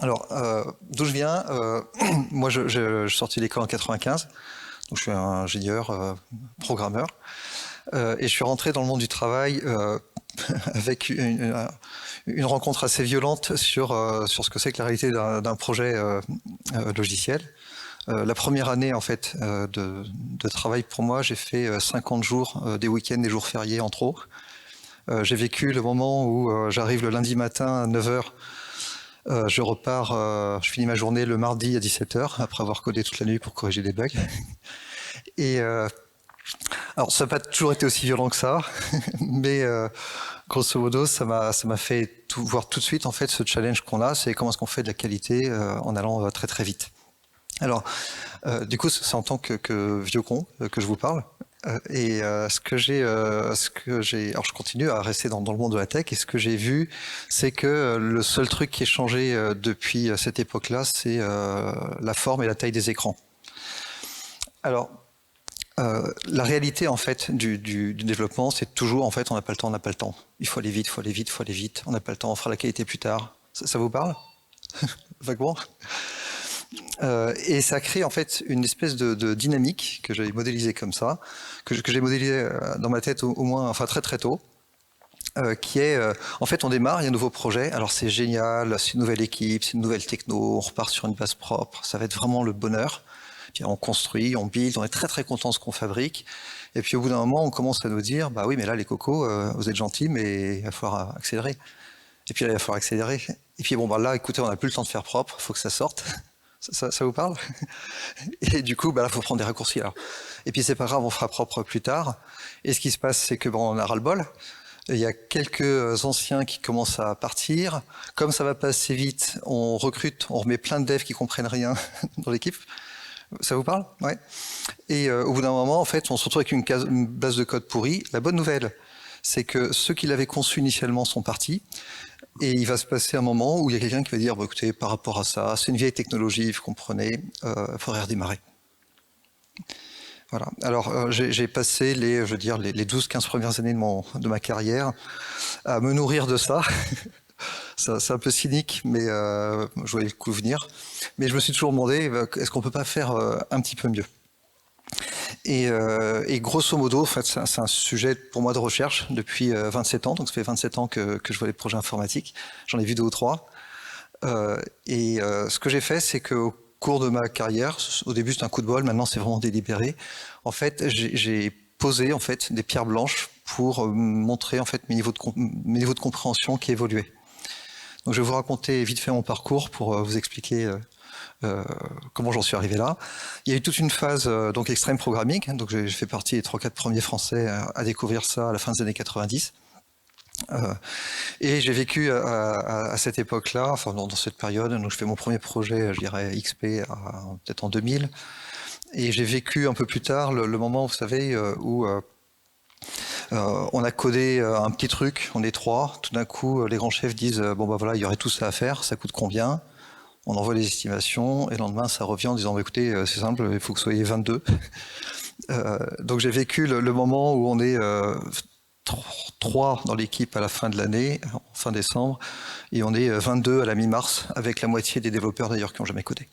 Alors, d'où je viens, moi je suis sorti de l'école en 95, donc je suis un ingénieur, programmeur, et je suis rentré dans le monde du travail avec une rencontre assez violente sur ce que c'est que la réalité d'un projet logiciel. La première année en fait de travail pour moi, j'ai fait 50 jours, des week-ends, des jours fériés en trop. J'ai vécu le moment où j'arrive le lundi matin à 9h, je repars, je finis ma journée le mardi à 17h, après avoir codé toute la nuit pour corriger des bugs. Et alors ça n'a pas toujours été aussi violent que ça, mais grosso modo, ça m'a fait voir tout de suite en fait ce challenge qu'on a, c'est comment est-ce qu'on fait de la qualité en allant très très vite. Alors, du coup, c'est en tant que vieux con que je vous parle. Ce que j'ai, alors je continue à rester dans le monde de la tech, et ce que j'ai vu, c'est que le seul truc qui est changé depuis cette époque-là, c'est la forme et la taille des écrans. Alors, la réalité en fait du développement, c'est toujours en fait on n'a pas le temps, on n'a pas le temps. Il faut aller vite, il faut aller vite, il faut aller vite. On n'a pas le temps, on fera la qualité plus tard. Ça vous parle? Vaguement. Et ça crée en fait une espèce de dynamique que j'avais modélisée comme ça, que j'ai modélisée dans ma tête au moins, enfin très très tôt, qui est, en fait on démarre, il y a un nouveau projet, alors c'est génial, c'est une nouvelle équipe, c'est une nouvelle techno, on repart sur une base propre, ça va être vraiment le bonheur. Puis on construit, on build, on est très très content de ce qu'on fabrique. Et puis au bout d'un moment, on commence à nous dire, bah oui, mais là les cocos, vous êtes gentils, mais il va falloir accélérer. Et puis là, il va falloir accélérer. Et puis bon, bah là, écoutez, on n'a plus le temps de faire propre, il faut que ça sorte. Ça vous parle? Et du coup, bah là, faut prendre des raccourcis. Alors. Et puis c'est pas grave, on fera propre plus tard. Et ce qui se passe, c'est que bon, on a ras-le-bol. Il y a quelques anciens qui commencent à partir. Comme ça va pas assez vite, on recrute, on remet plein de devs qui comprennent rien dans l'équipe. Ça vous parle? Ouais. Et au bout d'un moment, en fait, on se retrouve avec une base de code pourrie. La bonne nouvelle, c'est que ceux qui l'avaient conçu initialement sont partis. Et il va se passer un moment où il y a quelqu'un qui va dire, bah, écoutez, par rapport à ça, c'est une vieille technologie, vous comprenez, il faudrait redémarrer. Voilà. Alors, j'ai passé les 12-15 premières années de ma carrière à me nourrir de ça. C'est un peu cynique, mais je voyais le coup venir. Mais je me suis toujours demandé, est-ce qu'on peut pas faire un petit peu mieux? Et grosso modo, en fait, c'est un sujet pour moi de recherche depuis 27 ans. Donc ça fait 27 ans que je vois les projets informatiques. J'en ai vu 2 ou 3. Ce que j'ai fait, c'est qu'au cours de ma carrière, au début c'était un coup de bol, maintenant c'est vraiment délibéré. En fait, j'ai posé en fait des pierres blanches pour montrer en fait mes niveaux de compréhension qui évoluaient. Donc je vais vous raconter vite fait mon parcours pour vous expliquer comment j'en suis arrivé là. Il y a eu toute une phase donc extreme programming, donc j'ai fait partie des 3-4 premiers Français à découvrir ça à la fin des années 90. Et j'ai vécu à cette époque-là, enfin dans cette période, donc je fais mon premier projet, je dirais XP, peut-être en 2000. Et j'ai vécu un peu plus tard le moment, vous savez, où on a codé un petit truc, on est 3, tout d'un coup les grands chefs disent bon bah voilà, il y aurait tout ça à faire, ça coûte combien? On envoie les estimations, et le lendemain ça revient en disant bah, écoutez, c'est simple, il faut que vous soyez 22. Donc j'ai vécu le moment où on est 3 dans l'équipe à la fin de l'année, fin décembre, et on est 22 à la mi-mars, avec la moitié des développeurs d'ailleurs qui n'ont jamais codé.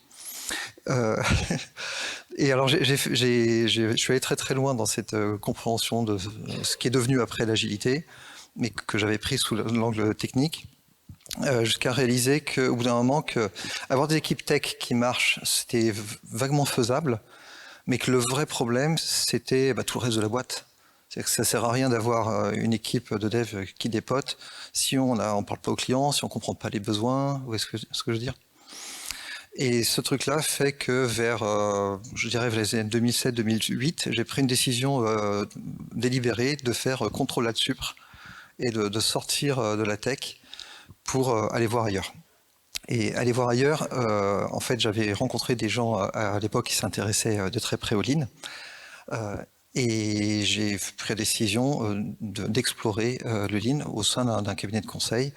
Et alors je suis allé très très loin dans cette compréhension de ce qui est devenu après l'agilité, mais que j'avais pris sous l'angle technique, jusqu'à réaliser qu'au bout d'un moment, avoir des équipes tech qui marchent, c'était vaguement faisable, mais que le vrai problème, c'était tout le reste de la boîte. C'est que ça sert à rien d'avoir une équipe de dev qui dépote si on parle pas aux clients, si on comprend pas les besoins, vous voyez ce que je veux dire? Et ce truc-là fait que vers, je dirais, vers les années 2007-2008, j'ai pris une décision délibérée de faire contrôle là-dessus et de sortir de la tech pour aller voir ailleurs. Et aller voir ailleurs, en fait, j'avais rencontré des gens à l'époque qui s'intéressaient de très près au Lean. Et j'ai pris la décision d'explorer le Lean au sein d'un cabinet de conseil.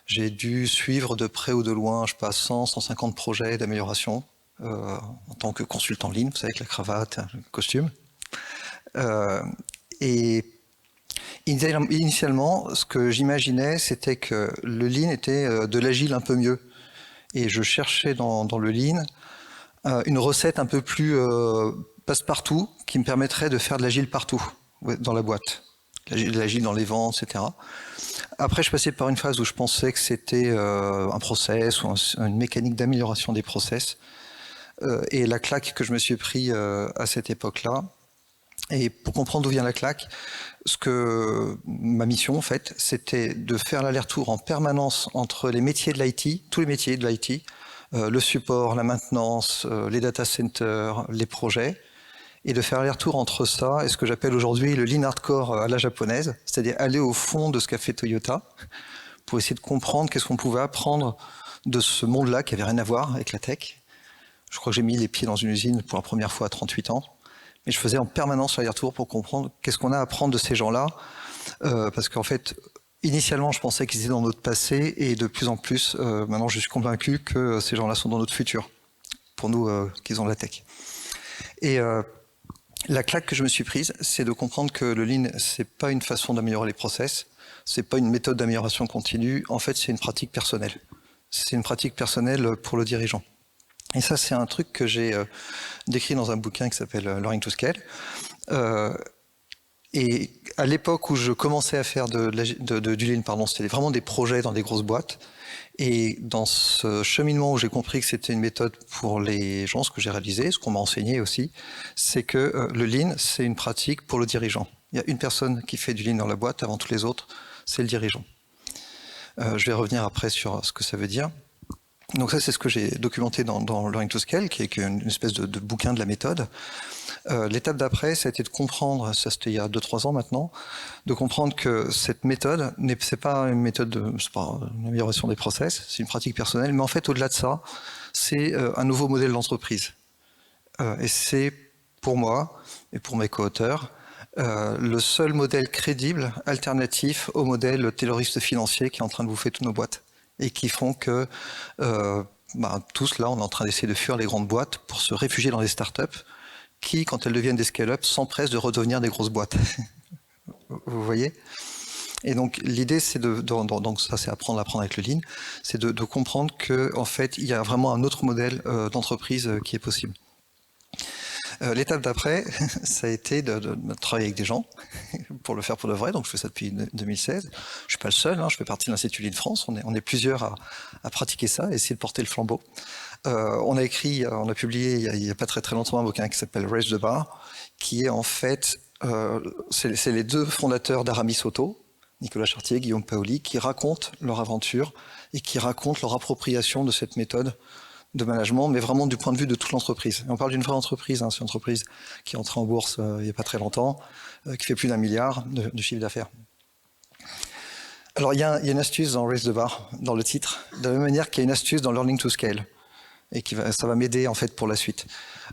J'ai dû suivre de près ou de loin, je sais pas, 100-150 projets d'amélioration en tant que consultant Lean, vous savez, avec la cravate, le costume. Et initialement, ce que j'imaginais, c'était que le Lean était de l'agile un peu mieux. Et je cherchais dans le Lean une recette un peu plus passe-partout qui me permettrait de faire de l'agile partout dans la boîte. De l'agile dans les ventes, etc. Après, je passais par une phase où je pensais que c'était un process ou une mécanique d'amélioration des process. Et la claque que je me suis pris à cette époque-là, et pour comprendre d'où vient la claque, ma mission en fait, c'était de faire l'aller-retour en permanence entre les métiers de l'IT, tous les métiers de l'IT, le support, la maintenance, les data centers, les projets, et de faire l'aller-retour entre ça et ce que j'appelle aujourd'hui le lean hardcore à la japonaise, c'est-à-dire aller au fond de ce qu'a fait Toyota pour essayer de comprendre qu'est-ce qu'on pouvait apprendre de ce monde-là qui avait rien à voir avec la tech. Je crois que j'ai mis les pieds dans une usine pour la première fois à 38 ans. Mais je faisais en permanence l'aller-retour pour comprendre qu'est-ce qu'on a à apprendre de ces gens-là. Parce qu'en fait, initialement, je pensais qu'ils étaient dans notre passé, et de plus en plus, maintenant, je suis convaincu que ces gens-là sont dans notre futur, pour nous qui ont la tech. Et la claque que je me suis prise, c'est de comprendre que le Lean, c'est pas une façon d'améliorer les process, c'est pas une méthode d'amélioration continue, en fait, c'est une pratique personnelle. C'est une pratique personnelle pour le dirigeant. Et ça, c'est un truc que j'ai décrit dans un bouquin qui s'appelle Learning to Scale. Et à l'époque où je commençais à faire du Lean, c'était vraiment des projets dans des grosses boîtes. Et dans ce cheminement où j'ai compris que c'était une méthode pour les gens, ce que j'ai réalisé, ce qu'on m'a enseigné aussi, c'est que le Lean, c'est une pratique pour le dirigeant. Il y a une personne qui fait du Lean dans la boîte avant tous les autres, c'est le dirigeant. Je vais revenir après sur ce que ça veut dire. Donc ça, c'est ce que j'ai documenté dans Learning to Scale, qui est une espèce de bouquin de la méthode. L'étape d'après, ça a été de comprendre, ça c'était il y a 2-3 ans maintenant, de comprendre que cette méthode, c'est pas une méthode, c'est pas une amélioration des process, c'est une pratique personnelle, mais en fait, au-delà de ça, c'est un nouveau modèle d'entreprise. Et c'est, pour moi, et pour mes co-auteurs, le seul modèle crédible, alternatif au modèle tayloriste financier qui est en train de bouffer toutes nos boîtes. Et qui font que tous là, on est en train d'essayer de fuir les grandes boîtes pour se réfugier dans des startups qui, quand elles deviennent des scale-up, s'empressent de redevenir des grosses boîtes. Vous voyez? Et donc l'idée, c'est donc ça, c'est apprendre avec le Lean, c'est de comprendre que en fait, il y a vraiment un autre modèle d'entreprise qui est possible. L'étape d'après, ça a été de travailler avec des gens pour le faire pour de vrai. Donc je fais ça depuis 2016. Je suis pas le seul, je fais partie de l'Institut Lean France. On est plusieurs à pratiquer ça, à essayer de porter le flambeau. On a publié il y a pas très longtemps un bouquin qui s'appelle Raise the Bar, qui est en fait, c'est les deux fondateurs d'Aramis Auto, Nicolas Chartier, Guillaume Paoli, qui racontent leur aventure et qui racontent leur appropriation de cette méthode de management, mais vraiment du point de vue de toute l'entreprise. Et on parle d'une vraie entreprise, c'est une entreprise qui est entrée en bourse il n'y a pas très longtemps, qui fait plus d'1 milliard de chiffre d'affaires. Alors il y a une astuce dans Raise the Bar, dans le titre, de la même manière qu'il y a une astuce dans Learning to Scale, et ça va m'aider en fait pour la suite.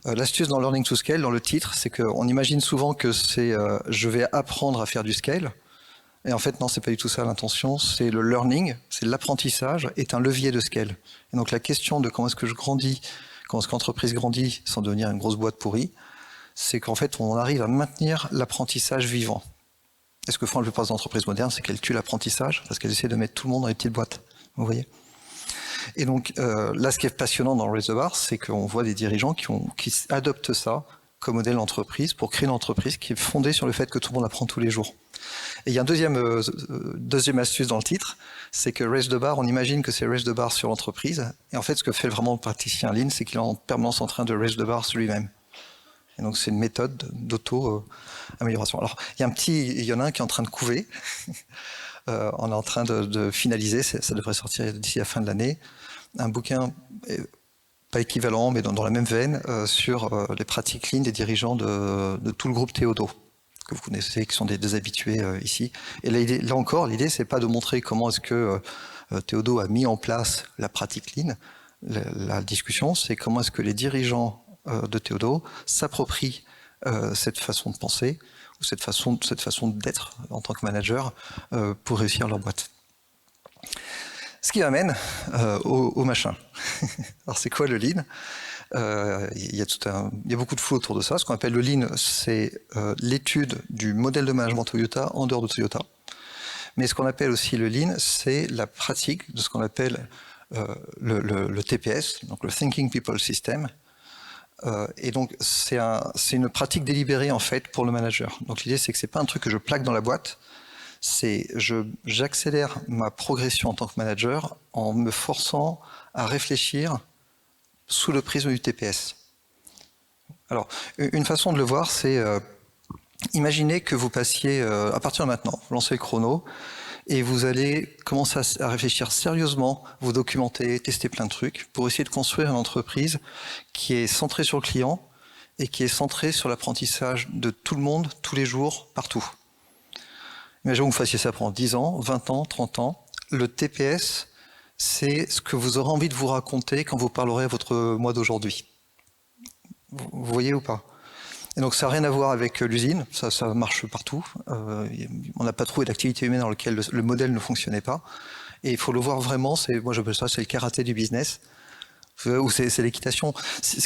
L'astuce dans Learning to Scale, dans le titre, c'est qu'on imagine souvent que c'est je vais apprendre à faire du scale, et en fait non, c'est pas du tout ça l'intention, c'est le learning, c'est l'apprentissage est un levier de scale. Et donc la question de comment est-ce que je grandis, comment est-ce que l'entreprise grandit sans devenir une grosse boîte pourrie, c'est qu'en fait on arrive à maintenir l'apprentissage vivant. Et ce que font la plupart des entreprises modernes, c'est qu'elles tuent l'apprentissage parce qu'elles essaient de mettre tout le monde dans les petites boîtes. Vous voyez ? Et donc là, ce qui est passionnant dans Raise the Bar, c'est qu'on voit des dirigeants qui adoptent ça comme modèle d'entreprise pour créer une entreprise qui est fondée sur le fait que tout le monde apprend tous les jours. Et il y a un deuxième astuce dans le titre, c'est que Raise the Bar, on imagine que c'est Raise the Bar sur l'entreprise, et en fait ce que fait vraiment le praticien Lean, c'est qu'il est en permanence en train de Raise the Bar sur lui-même. Et donc c'est une méthode d'auto-amélioration. Alors il y en a un qui est en train de couver, on est en train de finaliser, ça devrait sortir d'ici la fin de l'année, un bouquin pas équivalent, mais dans la même veine, sur les pratiques Lean des dirigeants de tout le groupe Théodo, que vous connaissez, qui sont des habitués ici. Et là encore, l'idée, c'est pas de montrer comment est-ce que Théodo a mis en place la pratique Lean. La discussion, c'est comment est-ce que les dirigeants de Théodo s'approprient cette façon de penser, ou cette façon d'être en tant que manager pour réussir leur boîte. Ce qui m'amène au machin. Alors c'est quoi le Lean ? Il y a beaucoup de flou autour de ça. Ce qu'on appelle le Lean, c'est l'étude du modèle de management Toyota en dehors de Toyota. Mais ce qu'on appelle aussi le Lean, c'est la pratique de ce qu'on appelle le TPS, donc le Thinking People System. Et donc c'est une pratique délibérée en fait pour le manager. Donc l'idée c'est que c'est pas un truc que je plaque dans la boîte, c'est j'accélère ma progression en tant que manager en me forçant à réfléchir sous le prisme du TPS. Alors une façon de le voir c'est imaginez que vous passiez à partir de maintenant, vous lancez le chrono et vous allez commencer à réfléchir sérieusement, vous documenter, tester plein de trucs pour essayer de construire une entreprise qui est centrée sur le client et qui est centrée sur l'apprentissage de tout le monde, tous les jours, partout. Imaginons que vous fassiez ça pendant 10 ans, 20 ans, 30 ans. Le TPS, c'est ce que vous aurez envie de vous raconter quand vous parlerez à votre moi d'aujourd'hui. Vous voyez ou pas ? Et donc ça n'a rien à voir avec l'usine, ça marche partout. On n'a pas trouvé d'activité humaine dans laquelle le modèle ne fonctionnait pas. Et il faut le voir vraiment, moi j'appelle ça, c'est le karaté du business, ou c'est l'équitation.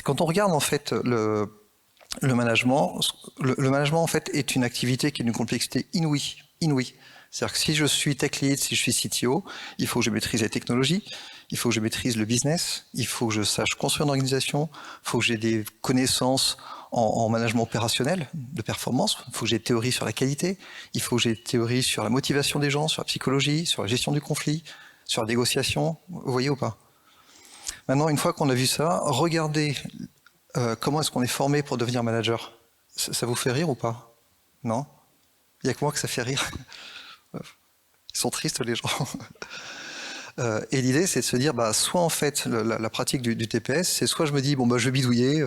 Quand on regarde en fait le management, le management en fait est une activité qui est d'une complexité inouïe. C'est-à-dire que si je suis tech lead, si je suis CTO, il faut que je maîtrise les technologies, il faut que je maîtrise le business, il faut que je sache construire une organisation, il faut que j'ai des connaissances en management opérationnel, de performance, il faut que j'ai des théories sur la qualité, il faut que j'ai des théories sur la motivation des gens, sur la psychologie, sur la gestion du conflit, sur la négociation, vous voyez ou pas? Maintenant, une fois qu'on a vu ça, regardez comment est-ce qu'on est formé pour devenir manager. Ça vous fait rire ou pas? Non? Il n'y a que moi que ça fait rire. Ils sont tristes les gens. Et l'idée, c'est de se dire, soit en fait, la pratique du TPS, c'est soit je me dis, je vais bidouiller,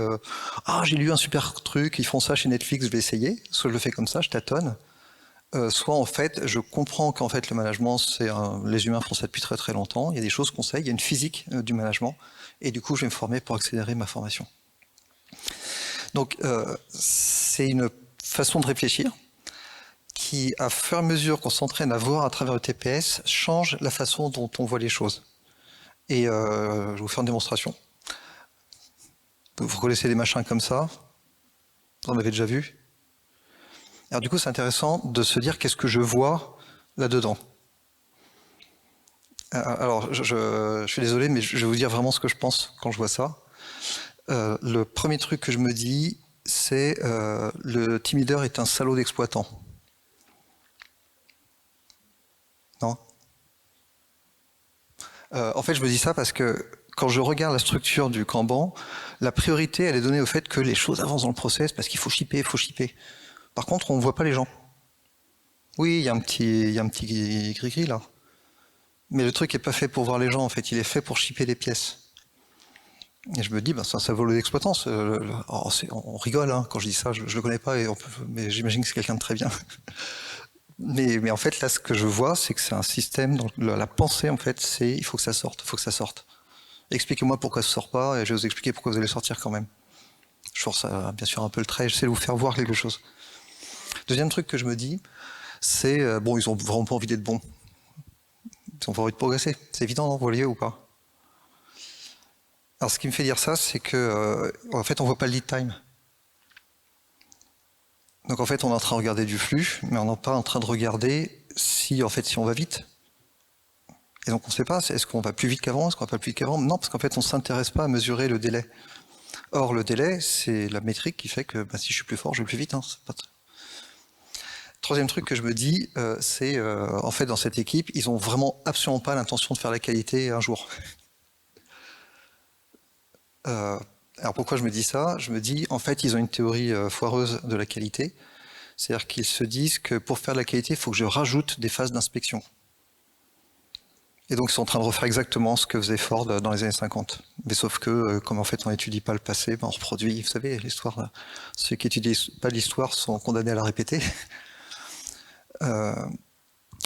j'ai lu un super truc, ils font ça chez Netflix, je vais essayer, soit je le fais comme ça, je tâtonne, soit en fait, je comprends qu'en fait, le management, les humains font ça depuis très très longtemps, il y a des choses qu'on sait, il y a une physique du management, et du coup, je vais me former pour accélérer ma formation. Donc, c'est une façon de réfléchir, qui, à fur et à mesure qu'on s'entraîne à voir à travers le TPS, change la façon dont on voit les choses. Et je vais vous faire une démonstration. Vous connaissez des machins comme ça? Vous en avez déjà vu? Alors du coup, c'est intéressant de se dire qu'est-ce que je vois là-dedans. Alors, je suis désolé, mais je vais vous dire vraiment ce que je pense quand je vois ça. Le premier truc que je me dis, c'est le team leader est un salaud d'exploitant. Non. En fait, je me dis ça parce que quand je regarde la structure du Kanban, la priorité, elle est donnée au fait que les choses avancent dans le process parce qu'il faut shipper, Par contre, on ne voit pas les gens. Oui, il y a un petit gris-gris là. Mais le truc n'est pas fait pour voir les gens, en fait, il est fait pour shipper les pièces. Et je me dis, ça vaut l'exploitant. On rigole quand je dis ça, je ne le connais pas, mais j'imagine que c'est quelqu'un de très bien. Mais en fait, là, ce que je vois, c'est que c'est un système dont la pensée, en fait, c'est il faut que ça sorte, Expliquez-moi pourquoi ça ne sort pas, et je vais vous expliquer pourquoi vous allez sortir quand même. Je force bien sûr un peu le trait, j'essaie de vous faire voir quelque chose. Deuxième truc que je me dis, c'est, ils ont vraiment pas envie d'être bons. Ils ont pas envie de progresser. C'est évident, non, vous voyez ou pas? Alors, ce qui me fait dire ça, c'est que, en fait, on voit pas le lead time. Donc, en fait, on est en train de regarder du flux, mais on n'est pas en train de regarder si on va vite. Et donc, on ne sait pas, est-ce qu'on va plus vite qu'avant, est-ce qu'on va pas plus vite qu'avant? Non, parce qu'en fait, on ne s'intéresse pas à mesurer le délai. Or, le délai, c'est la métrique qui fait que si je suis plus fort, je vais plus vite. Troisième truc que je me dis, c'est en fait, dans cette équipe, ils n'ont vraiment absolument pas l'intention de faire la qualité un jour. Alors pourquoi je me dis ça? Je me dis, en fait, ils ont une théorie foireuse de la qualité. C'est-à-dire qu'ils se disent que pour faire de la qualité, il faut que je rajoute des phases d'inspection. Et donc ils sont en train de refaire exactement ce que faisait Ford dans les années 50. Mais sauf que, comme en fait on n'étudie pas le passé, on reproduit, vous savez, l'histoire. Ceux qui n'étudient pas l'histoire sont condamnés à la répéter. Je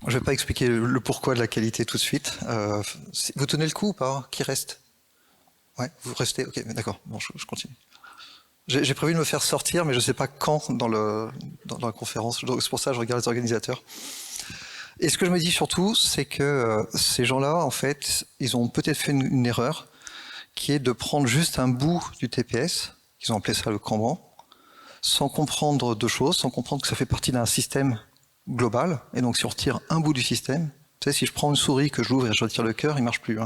ne vais pas expliquer le pourquoi de la qualité tout de suite. Vous tenez le coup ou pas? Qui reste? Ouais, vous restez? Ok, d'accord, bon, je continue. J'ai prévu de me faire sortir, mais je ne sais pas quand dans la conférence. C'est pour ça que je regarde les organisateurs. Et ce que je me dis surtout, c'est que ces gens-là, en fait, ils ont peut-être fait une erreur, qui est de prendre juste un bout du TPS, ils ont appelé ça le Kanban, sans comprendre deux choses, sans comprendre que ça fait partie d'un système global. Et donc si on retire un bout du système, vous savez, si je prends une souris, que je l'ouvre et je retire le cœur, il ne marche plus.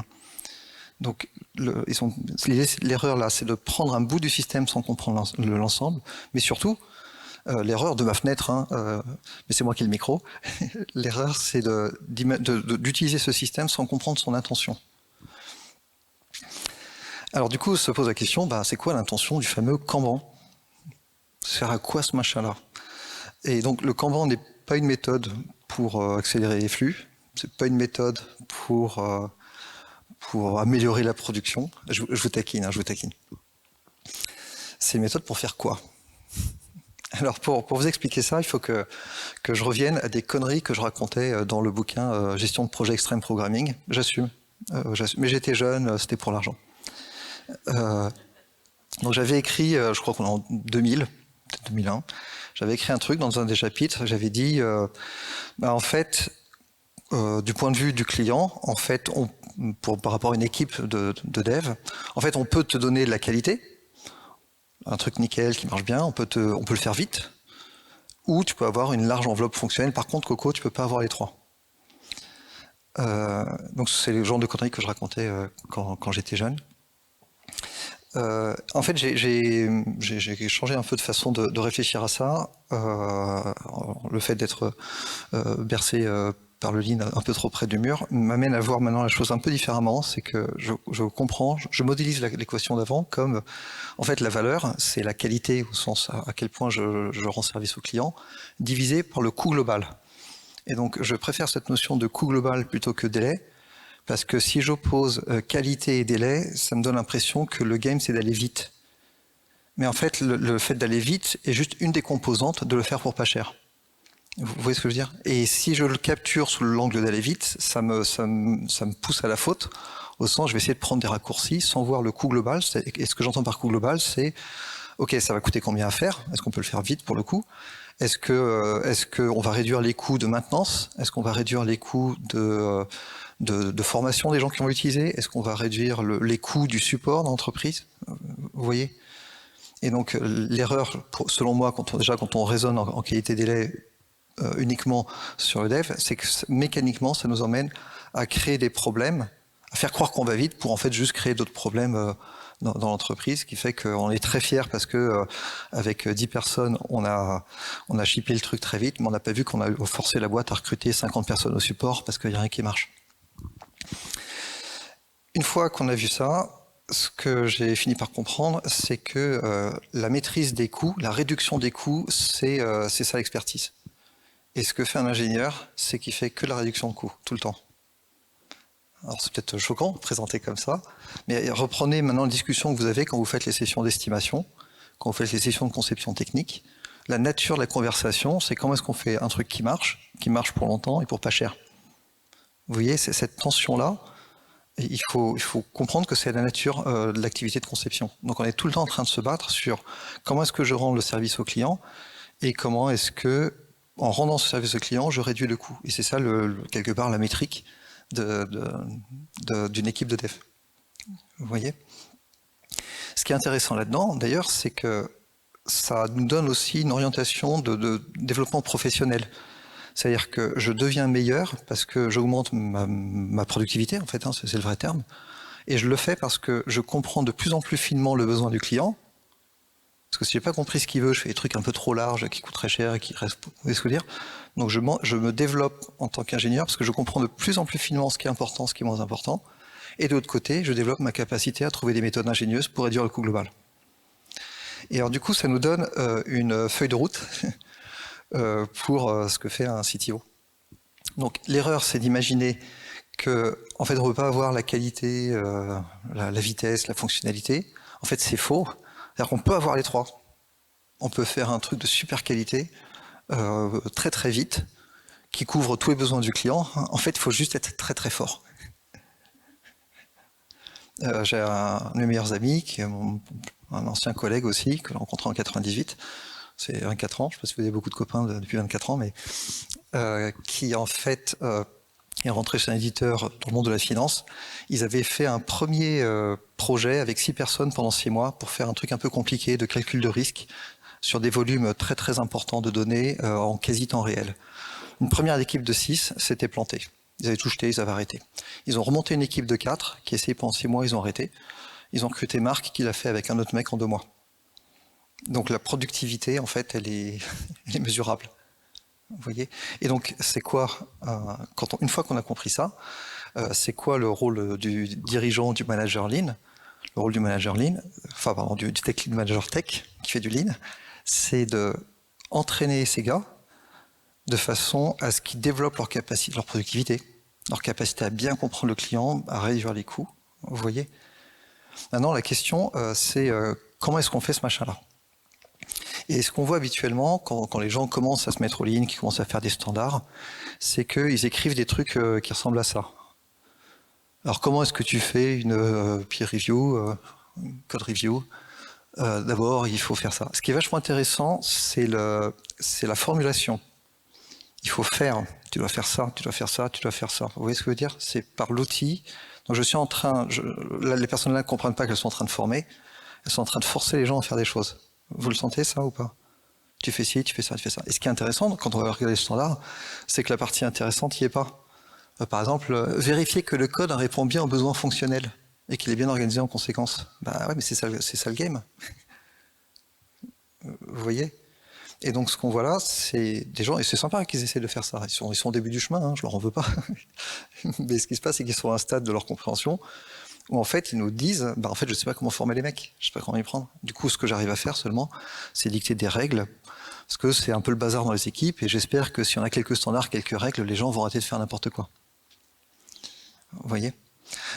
Donc l'erreur là, c'est de prendre un bout du système sans comprendre l'ensemble, mais surtout, l'erreur de ma fenêtre, hein, mais c'est moi qui ai le micro, l'erreur c'est d'utiliser ce système sans comprendre son intention. Alors du coup, se pose la question, c'est quoi l'intention du fameux Kanban? Ça sert à quoi ce machin-là? Et donc le Kanban n'est pas une méthode pour accélérer les flux, c'est pas une méthode pour améliorer la production. Je vous taquine, hein, je vous taquine. C'est une méthode pour faire quoi? Alors pour vous expliquer ça, il faut que je revienne à des conneries que je racontais dans le bouquin Gestion de projet extreme programming. J'assume. Mais j'étais jeune, c'était pour l'argent. Donc j'avais écrit, je crois qu'on est en 2000, peut-être 2001, j'avais écrit un truc dans un des chapitres, j'avais dit, en fait, du point de vue du client, en fait, par rapport à une équipe de dev, en fait, on peut te donner de la qualité, un truc nickel qui marche bien, on peut le faire vite, ou tu peux avoir une large enveloppe fonctionnelle. Par contre, Coco, tu peux pas avoir les trois. Donc c'est le genre de conneries que je racontais quand j'étais jeune. En fait, j'ai changé un peu de façon de réfléchir à ça. Le fait d'être bercé par le lean un peu trop près du mur m'amène à voir maintenant la chose un peu différemment. C'est que je comprends, je modélise l'équation d'avant comme, en fait, la valeur, c'est la qualité au sens à quel point je rends service au client, divisé par le coût global. Et donc, je préfère cette notion de coût global plutôt que délai. Parce que si j'oppose qualité et délai, ça me donne l'impression que le game, c'est d'aller vite. Mais en fait, le fait d'aller vite est juste une des composantes de le faire pour pas cher. Vous voyez ce que je veux dire? Et si je le capture sous l'angle d'aller vite, ça me pousse à la faute, au sens je vais essayer de prendre des raccourcis sans voir le coût global. Et ce que j'entends par coût global, c'est ok, ça va coûter combien à faire? Est-ce qu'on peut le faire vite pour le coup? Est-ce qu'on va réduire les coûts de maintenance? Est-ce qu'on va réduire les coûts de formation des gens qui vont l'utiliser? Est-ce qu'on va réduire les coûts du support dans l'entreprise? Vous voyez? Et donc l'erreur, selon moi, quand on raisonne en qualité délai uniquement sur le dev, c'est que mécaniquement, ça nous emmène à créer des problèmes, à faire croire qu'on va vite pour en fait juste créer d'autres problèmes dans l'entreprise, qui fait qu'on est très fier parce que avec 10 personnes, on a shippé le truc très vite, mais on n'a pas vu qu'on a forcé la boîte à recruter 50 personnes au support parce qu'il n'y a rien qui marche. Une fois qu'on a vu ça, ce que j'ai fini par comprendre, c'est que la maîtrise des coûts, la réduction des coûts, c'est ça l'expertise. Et ce que fait un ingénieur, c'est qu'il fait que la réduction de coûts, tout le temps. Alors c'est peut-être choquant, présenté comme ça, mais reprenez maintenant la discussion que vous avez quand vous faites les sessions d'estimation, quand vous faites les sessions de conception technique. La nature de la conversation, c'est comment est-ce qu'on fait un truc qui marche pour longtemps et pour pas cher. Vous voyez, c'est cette tension-là, il faut comprendre que c'est la nature de l'activité de conception. Donc on est tout le temps en train de se battre sur comment est-ce que je rends le service au client et comment est-ce que, en rendant ce service au client, je réduis le coût. Et c'est ça, quelque part, la métrique d'une équipe de dev. Vous voyez? Ce qui est intéressant là-dedans, d'ailleurs, c'est que ça nous donne aussi une orientation de développement professionnel. C'est-à-dire que je deviens meilleur parce que j'augmente ma productivité, en fait, hein, c'est le vrai terme. Et je le fais parce que je comprends de plus en plus finement le besoin du client. Parce que si j'ai pas compris ce qu'il veut, je fais des trucs un peu trop larges, qui coûtent très cher et qui restent... Vous voyez ce que je veux dire? Donc je me développe en tant qu'ingénieur parce que je comprends de plus en plus finement ce qui est important, ce qui est moins important. Et de l'autre côté, je développe ma capacité à trouver des méthodes ingénieuses pour réduire le coût global. Et alors du coup, ça nous donne une feuille de route pour ce que fait un CTO. Donc l'erreur, c'est d'imaginer que, en fait, on ne peut pas avoir la qualité, la vitesse, la fonctionnalité. En fait, c'est faux. C'est-à-dire qu'on peut avoir les trois. On peut faire un truc de super qualité, très très vite, qui couvre tous les besoins du client. En fait, il faut juste être très très fort. J'ai un de mes meilleurs amis, qui est un ancien collègue aussi, que j'ai rencontré en 98. C'est 24 ans, je ne sais pas si vous avez beaucoup de copains depuis 24 ans, mais qui en fait est rentré chez un éditeur dans le monde de la finance. Ils avaient fait un premier projet avec 6 personnes pendant 6 mois pour faire un truc un peu compliqué de calcul de risque sur des volumes très très importants de données en quasi temps réel. Une première équipe de 6 s'était plantée. Ils avaient tout jeté, ils avaient arrêté. Ils ont remonté une équipe de 4 qui a essayé pendant 6 mois, ils ont arrêté. Ils ont recruté Marc qui l'a fait avec un autre mec en 2 mois. Donc la productivité, en fait, elle est mesurable. Vous voyez? Et donc, c'est quoi, une fois qu'on a compris ça, c'est quoi le rôle du dirigeant, du manager Lean? Le rôle du manager Lean, du tech lead manager tech qui fait du Lean, c'est de entraîner ces gars de façon à ce qu'ils développent leur capacité, leur productivité, leur capacité à bien comprendre le client, à réduire les coûts. Vous voyez? Maintenant, la question, c'est comment est-ce qu'on fait ce machin-là? Et ce qu'on voit habituellement, quand les gens commencent à se mettre au Lean, qui commencent à faire des standards, c'est qu'ils écrivent des trucs qui ressemblent à ça. Alors, comment est-ce que tu fais une peer review, code review? D'abord, il faut faire ça. Ce qui est vachement intéressant, c'est la formulation. Il faut faire, tu dois faire ça, tu dois faire ça, tu dois faire ça. Vous voyez ce que je veux dire? C'est par l'outil. Donc je suis en train, là, les personnes là ne comprennent pas qu'elles sont en train de former, elles sont en train de forcer les gens à faire des choses. Vous le sentez ça ou pas? Tu fais ci, tu fais ça, tu fais ça. Et ce qui est intéressant, quand on va regarder le standard, c'est que la partie intéressante n'y est pas. Par exemple, vérifier que le code répond bien aux besoins fonctionnels et qu'il est bien organisé en conséquence. Bah ouais, mais c'est ça le game. Vous voyez? Et donc ce qu'on voit là, c'est des gens, et c'est sympa qu'ils essaient de faire ça, ils sont au début du chemin, je leur en veux pas. Mais ce qui se passe, c'est qu'ils sont à un stade de leur compréhension où en fait ils nous disent, en fait je sais pas comment former les mecs, je sais pas comment y prendre. Du coup ce que j'arrive à faire seulement, c'est dicter des règles, parce que c'est un peu le bazar dans les équipes, et j'espère que si on a quelques standards, quelques règles, les gens vont arrêter de faire n'importe quoi. Vous voyez?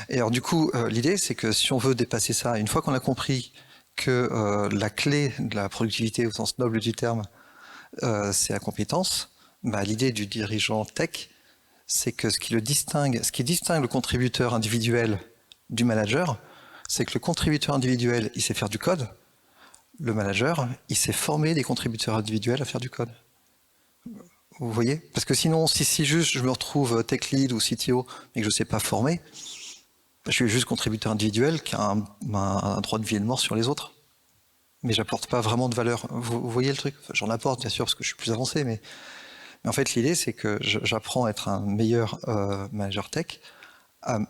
Et alors du coup, l'idée c'est que si on veut dépasser ça, une fois qu'on a compris que la clé de la productivité au sens noble du terme, c'est la compétence, l'idée du dirigeant tech, c'est que ce qui distingue le contributeur individuel du manager, c'est que le contributeur individuel, il sait faire du code, le manager, il sait former des contributeurs individuels à faire du code. Vous voyez? Parce que sinon, si juste je me retrouve tech lead ou CTO et que je ne sais pas former, je suis juste contributeur individuel qui a un droit de vie et de mort sur les autres. Mais j'apporte pas vraiment de valeur. Vous voyez le truc? J'en apporte bien sûr parce que je suis plus avancé, mais en fait l'idée c'est que j'apprends à être un meilleur manager tech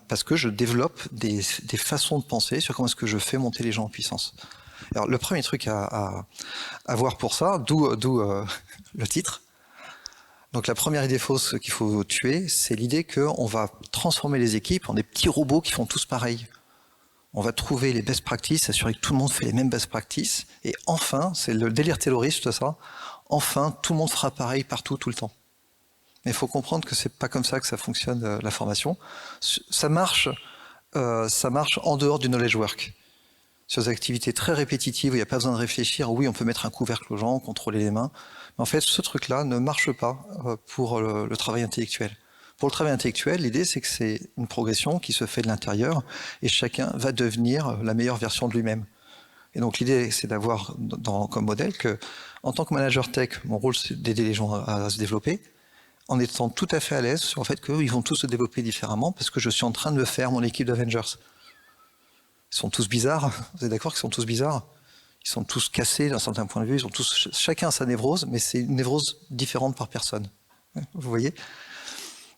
parce que je développe des façons de penser sur comment est-ce que je fais monter les gens en puissance. Alors le premier truc à voir pour ça, d'où le titre. Donc la première idée fausse qu'il faut tuer, c'est l'idée qu'on va transformer les équipes en des petits robots qui font tous pareil. On va trouver les best practices, s'assurer que tout le monde fait les mêmes best practices, et enfin, c'est le délire tayloriste ça, enfin tout le monde fera pareil partout, tout le temps. Mais il faut comprendre que c'est pas comme ça que ça fonctionne la formation. Ça marche en dehors du knowledge work. Sur des activités très répétitives où il n'y a pas besoin de réfléchir, oui, on peut mettre un couvercle aux gens, contrôler les mains. Mais en fait, ce truc-là ne marche pas pour le travail intellectuel. Pour le travail intellectuel, l'idée, c'est que c'est une progression qui se fait de l'intérieur et chacun va devenir la meilleure version de lui-même. Et donc, l'idée, c'est d'avoir comme modèle que, en tant que manager tech, mon rôle, c'est d'aider les gens à se développer, en étant tout à fait à l'aise sur le fait qu'ils vont tous se développer différemment parce que je suis en train de me faire mon équipe d'Avengers. Ils sont tous bizarres. Vous êtes d'accord qu'ils sont tous bizarres? Ils sont tous cassés d'un certain point de vue. Ils ont tous, chacun sa névrose, mais c'est une névrose différente par personne. Vous voyez?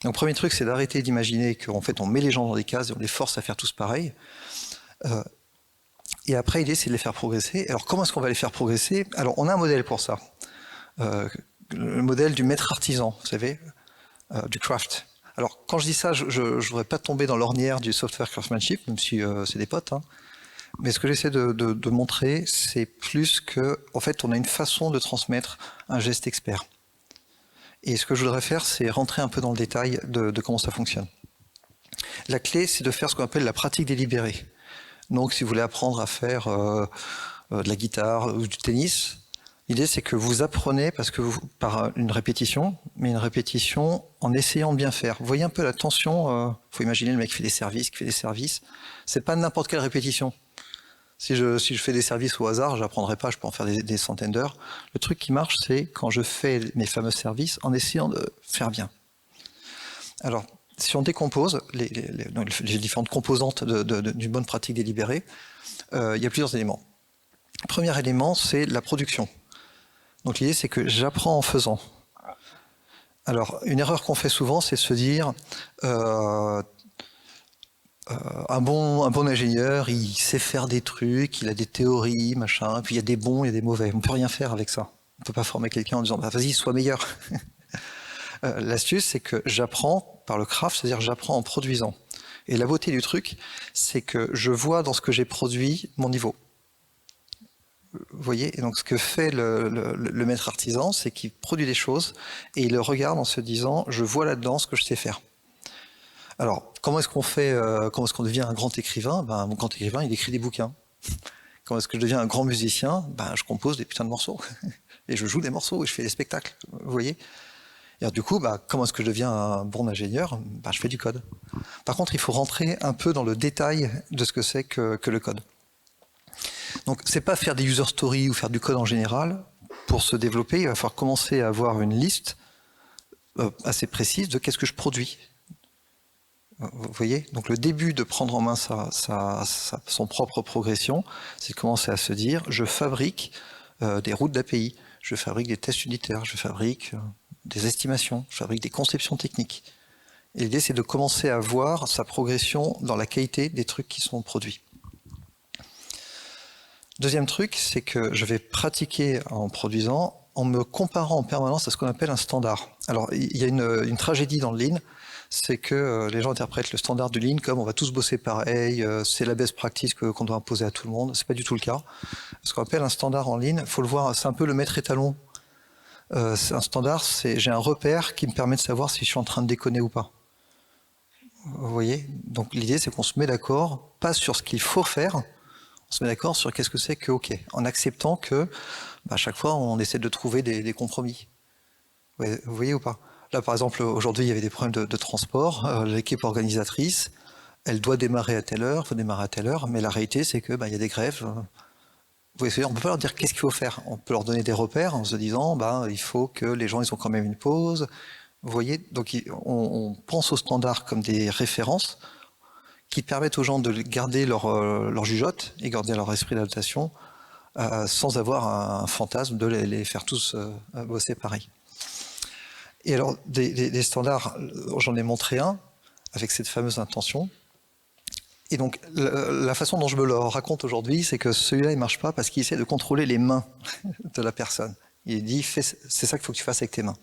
Donc, premier truc, c'est d'arrêter d'imaginer qu'en fait, on met les gens dans des cases et on les force à faire tous pareil. Et après, l'idée, c'est de les faire progresser. Alors, comment est-ce qu'on va les faire progresser? Alors, on a un modèle pour ça. Le modèle du maître artisan, vous savez, du craft. Alors, quand je dis ça, je ne voudrais pas tomber dans l'ornière du software craftsmanship, même si c'est des potes. Hein. Mais ce que j'essaie de montrer, c'est plus que, en fait, on a une façon de transmettre un geste expert. Et ce que je voudrais faire, c'est rentrer un peu dans le détail de comment ça fonctionne. La clé, c'est de faire ce qu'on appelle la pratique délibérée. Donc, si vous voulez apprendre à faire de la guitare ou du tennis, l'idée, c'est que vous apprenez par une répétition, mais une répétition en essayant de bien faire. Vous voyez un peu la tension. Faut imaginer le mec qui fait des services. C'est pas n'importe quelle répétition. Si je fais des services au hasard, j'apprendrai pas, je peux en faire des centaines d'heures. Le truc qui marche, c'est quand je fais mes fameux services en essayant de faire bien. Alors, si on décompose les différentes composantes d'une bonne pratique délibérée, il y a plusieurs éléments. Le premier élément, c'est la production. Donc l'idée, c'est que j'apprends en faisant. Alors, une erreur qu'on fait souvent, c'est de se dire un bon ingénieur, il sait faire des trucs, il a des théories, machin, puis il y a des bons, il y a des mauvais. On ne peut rien faire avec ça. On ne peut pas former quelqu'un en disant bah, vas-y, sois meilleur. L'astuce, c'est que j'apprends par le craft, c'est-à-dire j'apprends en produisant. Et la beauté du truc, c'est que je vois dans ce que j'ai produit mon niveau. Vous voyez? Et donc ce que fait le maître artisan, c'est qu'il produit des choses et il le regarde en se disant je vois là-dedans ce que je sais faire. Alors, comment est-ce qu'on fait, comment est-ce qu'on devient un grand écrivain? Ben, un grand écrivain, il écrit des bouquins. Comment est-ce que je deviens un grand musicien? Ben, je compose des putains de morceaux. Et je joue des morceaux et je fais des spectacles. Vous voyez? Et alors, du coup, bah, comment est-ce que je deviens un bon ingénieur? Bah, je fais du code. Par contre, il faut rentrer un peu dans le détail de ce que c'est que le code. Donc, c'est pas faire des user stories ou faire du code en général. Pour se développer, il va falloir commencer à avoir une liste assez précise de qu'est-ce que je produis. Vous voyez? Donc, le début de prendre en main son propre progression, c'est de commencer à se dire, je fabrique des routes d'API, je fabrique des tests unitaires, je fabrique des estimations, je fabrique des conceptions techniques. Et l'idée, c'est de commencer à voir sa progression dans la qualité des trucs qui sont produits. Deuxième truc, c'est que je vais pratiquer en produisant en me comparant en permanence à ce qu'on appelle un standard. Alors, il y a une tragédie dans le Lean, c'est que les gens interprètent le standard du Lean comme on va tous bosser pareil, c'est la best practice qu'on doit imposer à tout le monde. C'est pas du tout le cas. Ce qu'on appelle un standard en Lean, il faut le voir, c'est un peu le maître étalon. Un standard, j'ai un repère qui me permet de savoir si je suis en train de déconner ou pas. Vous voyez? Donc l'idée, c'est qu'on se met d'accord, pas sur ce qu'il faut faire, on se met d'accord sur qu'est-ce que c'est que OK, en acceptant que à chaque fois, on essaie de trouver des compromis. Vous voyez ou pas? Là, par exemple, aujourd'hui, il y avait des problèmes de transport. L'équipe organisatrice, elle doit démarrer à telle heure, il faut démarrer à telle heure, mais la réalité, c'est que il y a des grèves. Vous voyez, on ne peut pas leur dire qu'est-ce qu'il faut faire. On peut leur donner des repères en se disant il faut que les gens ils ont quand même une pause. Vous voyez, donc on pense aux standards comme des références qui permettent aux gens de garder leur jugeote et garder leur esprit d'adaptation sans avoir un fantasme de les faire tous bosser pareil. Et alors, des standards, j'en ai montré un avec cette fameuse intention. Et donc, la façon dont je me le raconte aujourd'hui, c'est que celui-là, il marche pas parce qu'il essaie de contrôler les mains de la personne. Il dit, c'est ça qu'il faut que tu fasses avec tes mains.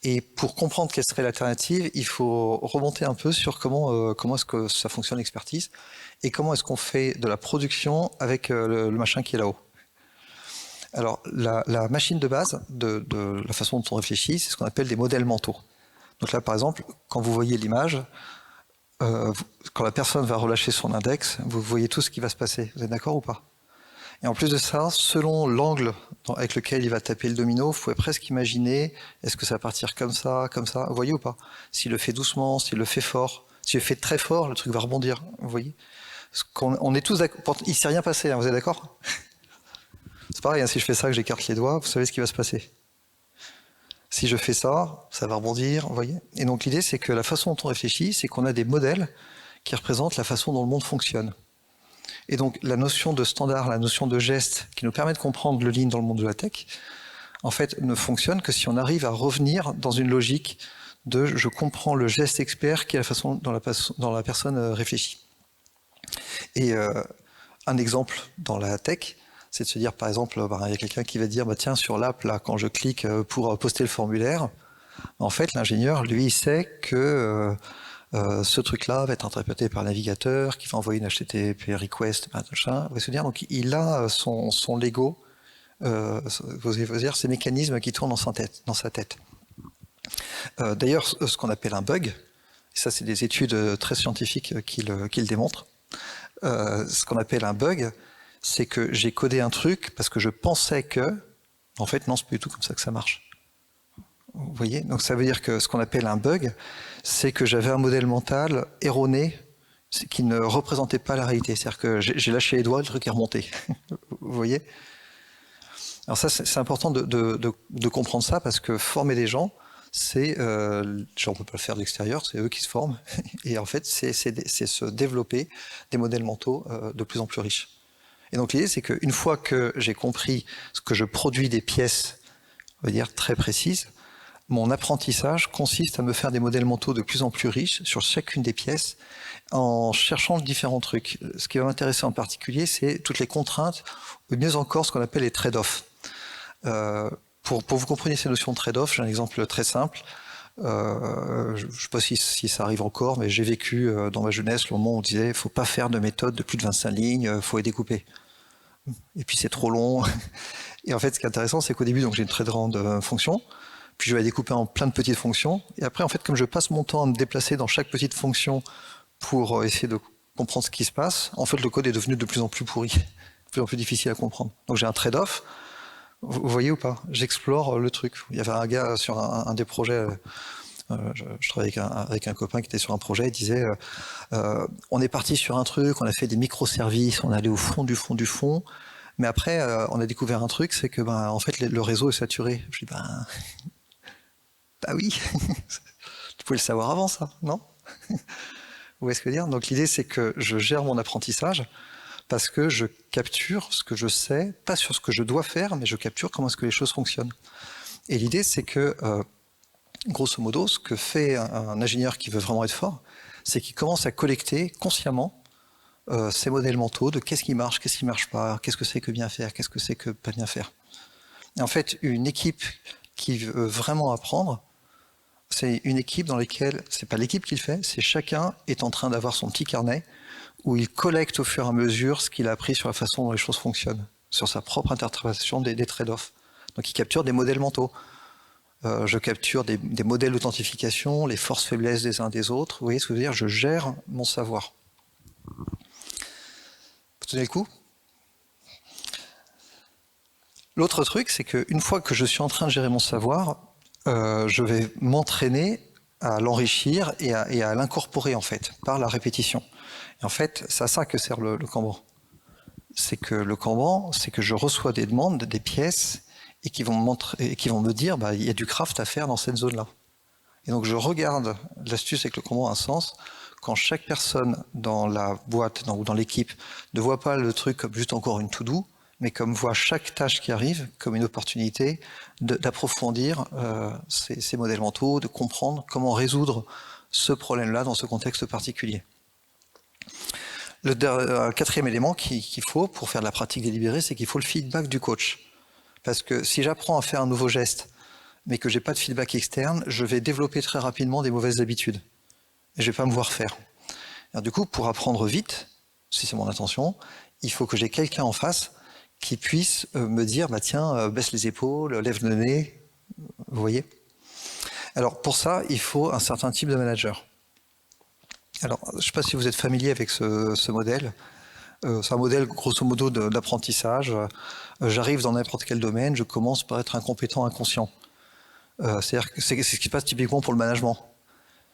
Et pour comprendre quelle serait l'alternative, il faut remonter un peu sur comment est-ce que ça fonctionne l'expertise et comment est-ce qu'on fait de la production avec le machin qui est là-haut. Alors, la machine de base de la façon dont on réfléchit, c'est ce qu'on appelle des modèles mentaux. Donc là, par exemple, quand vous voyez l'image, quand la personne va relâcher son index, vous voyez tout ce qui va se passer. Vous êtes d'accord ou pas? Et en plus de ça, selon l'angle avec lequel il va taper le domino, vous pouvez presque imaginer, est-ce que ça va partir comme ça, vous voyez ou pas? S'il le fait doucement, s'il le fait fort, s'il le fait très fort, le truc va rebondir, vous voyez? On est tous d'accord, il ne s'est rien passé, hein, vous êtes d'accord? C'est pareil, hein, si je fais ça, que j'écarte les doigts, vous savez ce qui va se passer. Si je fais ça, ça va rebondir, vous voyez? Et donc l'idée, c'est que la façon dont on réfléchit, c'est qu'on a des modèles qui représentent la façon dont le monde fonctionne. Et donc la notion de standard, la notion de geste qui nous permet de comprendre le Lean dans le monde de la tech, en fait, ne fonctionne que si on arrive à revenir dans une logique de je comprends le geste expert qui est la façon dont la personne réfléchit. Et un exemple dans la tech, c'est de se dire, par exemple, il y a quelqu'un qui va dire, tiens, sur l'app, là, quand je clique pour poster le formulaire, en fait, l'ingénieur, lui, il sait que ce truc-là va être interprété par le navigateur, qui va envoyer une HTTP request, machin, va se dire, donc il a son Lego, vous dire, ces mécanismes qui tournent dans sa tête. D'ailleurs, ce qu'on appelle un bug, et ça c'est des études très scientifiques qui le démontrent, ce qu'on appelle un bug, c'est que j'ai codé un truc parce que je pensais que, en fait, non, c'est pas du tout comme ça que ça marche. Vous voyez? Donc ça veut dire que ce qu'on appelle un bug, c'est que j'avais un modèle mental erroné qui ne représentait pas la réalité. C'est-à-dire que j'ai lâché les doigts, le truc est remonté. Vous voyez? Alors ça, c'est important de comprendre ça parce que former des gens, c'est, on ne peut pas le faire de l'extérieur, c'est eux qui se forment. Et en fait, c'est se développer des modèles mentaux de plus en plus riches. Et donc l'idée, c'est qu'une fois que j'ai compris ce que je produis des pièces, on va dire, très précises, Mon apprentissage consiste à me faire des modèles mentaux de plus en plus riches sur chacune des pièces en cherchant différents trucs. Ce qui va m'intéresser en particulier, c'est toutes les contraintes, ou mieux encore ce qu'on appelle les trade-offs. Pour vous compreniez ces notions de trade-off, j'ai un exemple très simple. Je ne sais pas si ça arrive encore, mais j'ai vécu dans ma jeunesse le moment où on disait il ne faut pas faire de méthode de plus de 25 lignes, il faut les découper. Et puis c'est trop long. Et en fait, ce qui est intéressant, c'est qu'au début, donc j'ai une très grande fonction, puis je vais la découper en plein de petites fonctions. Et après, en fait, comme je passe mon temps à me déplacer dans chaque petite fonction pour essayer de comprendre ce qui se passe, en fait, le code est devenu de plus en plus pourri, de plus en plus difficile à comprendre. Donc j'ai un trade-off. Vous voyez ou pas? J'explore le truc. Il y avait un gars sur un des projets, je travaillais avec un copain qui était sur un projet, il disait on est parti sur un truc, on a fait des microservices, on est allé au fond du fond du fond, mais après on a découvert un truc, c'est que en fait le réseau est saturé. Je dis bah oui, tu pouvais le savoir avant ça, non? Vous voyez ce que je veux dire? Donc l'idée c'est que je gère mon apprentissage parce que je capture ce que je sais, pas sur ce que je dois faire, mais je capture comment est-ce que les choses fonctionnent. Et l'idée c'est que grosso modo, ce que fait un ingénieur qui veut vraiment être fort, c'est qu'il commence à collecter consciemment ces modèles mentaux de qu'est-ce qui marche pas, qu'est-ce que c'est que bien faire, qu'est-ce que c'est que pas bien faire. Et en fait, une équipe qui veut vraiment apprendre, c'est une équipe dans laquelle, c'est pas l'équipe qui le fait, c'est chacun est en train d'avoir son petit carnet où il collecte au fur et à mesure ce qu'il a appris sur la façon dont les choses fonctionnent, sur sa propre interprétation des trade-offs. Donc il capture des modèles mentaux. Je capture des modèles d'authentification, les forces-faiblesses des uns des autres. Vous voyez ce que je veux dire? Je gère mon savoir. Vous tenez le coup? L'autre truc, c'est qu'une fois que je suis en train de gérer mon savoir, je vais m'entraîner à l'enrichir et à l'incorporer en fait, par la répétition. Et en fait, c'est à ça que sert le Kanban. C'est que le Kanban, c'est que je reçois des demandes, des pièces, et qui vont me dire il y a du craft à faire dans cette zone-là. Et donc je regarde, l'astuce avec le Kanban a un sens, quand chaque personne dans la boîte ou dans l'équipe ne voit pas le truc comme juste encore une to-do, mais comme voit chaque tâche qui arrive comme une opportunité d'approfondir ces modèles mentaux, de comprendre comment résoudre ce problème-là dans ce contexte particulier. Le quatrième élément qu'il faut pour faire de la pratique délibérée, c'est qu'il faut le feedback du coach. Parce que si j'apprends à faire un nouveau geste, mais que je n'ai pas de feedback externe, je vais développer très rapidement des mauvaises habitudes. Et je ne vais pas me voir faire. Alors, du coup, pour apprendre vite, si c'est mon intention, il faut que j'ai quelqu'un en face qui puisse me dire tiens, baisse les épaules, lève le nez. Vous voyez? Alors, pour ça, il faut un certain type de manager. Alors, je ne sais pas si vous êtes familier avec ce modèle. C'est un modèle grosso modo d'apprentissage. J'arrive dans n'importe quel domaine, je commence par être un compétent inconscient. C'est-à-dire que c'est ce qui se passe typiquement pour le management.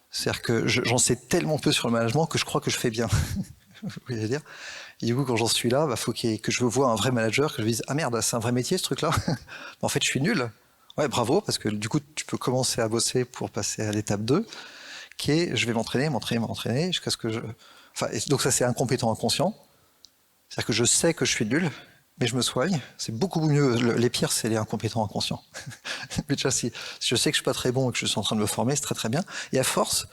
C'est-à-dire que j'en sais tellement peu sur le management que je crois que je fais bien. Vous voyez dire? Et du coup, quand j'en suis là, faut que je vois un vrai manager, que je me dise ah merde, c'est un vrai métier ce truc-là. En fait, je suis nul. Ouais, bravo, parce que du coup, tu peux commencer à bosser pour passer à l'étape 2, qui est je vais m'entraîner, jusqu'à ce que je. Donc ça, c'est un compétent inconscient. C'est-à-dire que je sais que je suis nul, mais je me soigne. C'est beaucoup mieux. Les pires, c'est les incompétents inconscients. Mais déjà, si je sais que je suis pas très bon et que je suis en train de me former, c'est très très bien. Et à force,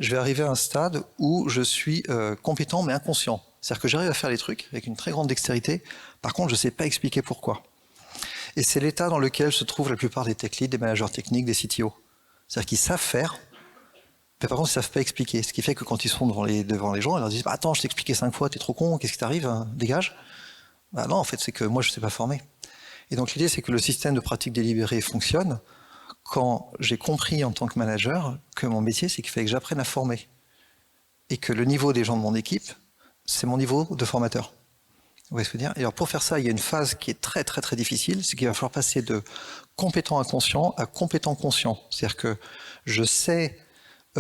je vais arriver à un stade où je suis compétent mais inconscient. C'est-à-dire que j'arrive à faire les trucs avec une très grande dextérité. Par contre, je ne sais pas expliquer pourquoi. Et c'est l'état dans lequel se trouvent la plupart des tech leads, des managers techniques, des CTO. C'est-à-dire qu'ils savent faire, mais par contre, ils ne savent pas expliquer. Ce qui fait que quand ils sont devant les gens, ils leur disent « Attends, je t'ai expliqué 5 fois, t'es trop con, qu'est-ce qui t'arrive, hein, dégage ?» Non, en fait, c'est que moi, je ne sais pas former. Et donc, l'idée, c'est que le système de pratique délibérée fonctionne quand j'ai compris en tant que manager que mon métier, c'est qu'il fallait que j'apprenne à former. Et que le niveau des gens de mon équipe, c'est mon niveau de formateur. Vous voyez ce que je veux dire? Et alors, pour faire ça, il y a une phase qui est très, très, très difficile, c'est qu'il va falloir passer de compétent inconscient à compétent conscient. C'est-à-dire que je sais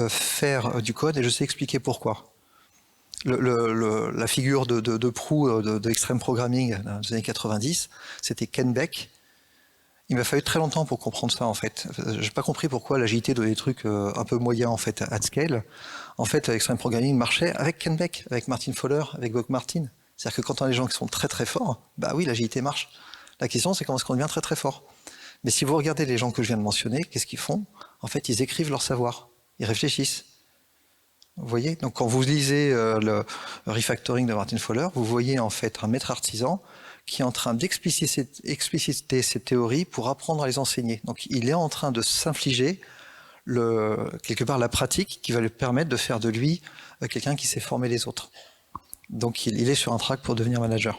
faire du code et je sais expliquer pourquoi. La figure de proue de Extreme Programming des années 90, c'était Ken Beck. Il m'a fallu très longtemps pour comprendre ça, en fait. J'ai pas compris pourquoi l'agilité donnait des trucs un peu moyens, en fait, at scale. En fait, Extreme Programming marchait avec Ken Beck, avec Martin Fowler, avec Bob Martin. C'est-à-dire que quand on a des gens qui sont très très forts, oui, l'agilité marche. La question, c'est comment est-ce qu'on devient très très fort. Mais si vous regardez les gens que je viens de mentionner, qu'est-ce qu'ils font? En fait, ils écrivent leur savoir, ils réfléchissent. Vous voyez? Donc quand vous lisez le refactoring de Martin Fowler, vous voyez en fait un maître artisan qui est en train d'expliciter ses théories pour apprendre à les enseigner. Donc il est en train de s'infliger quelque part la pratique qui va lui permettre de faire de lui quelqu'un qui sait former les autres. Donc il est sur un track pour devenir manager.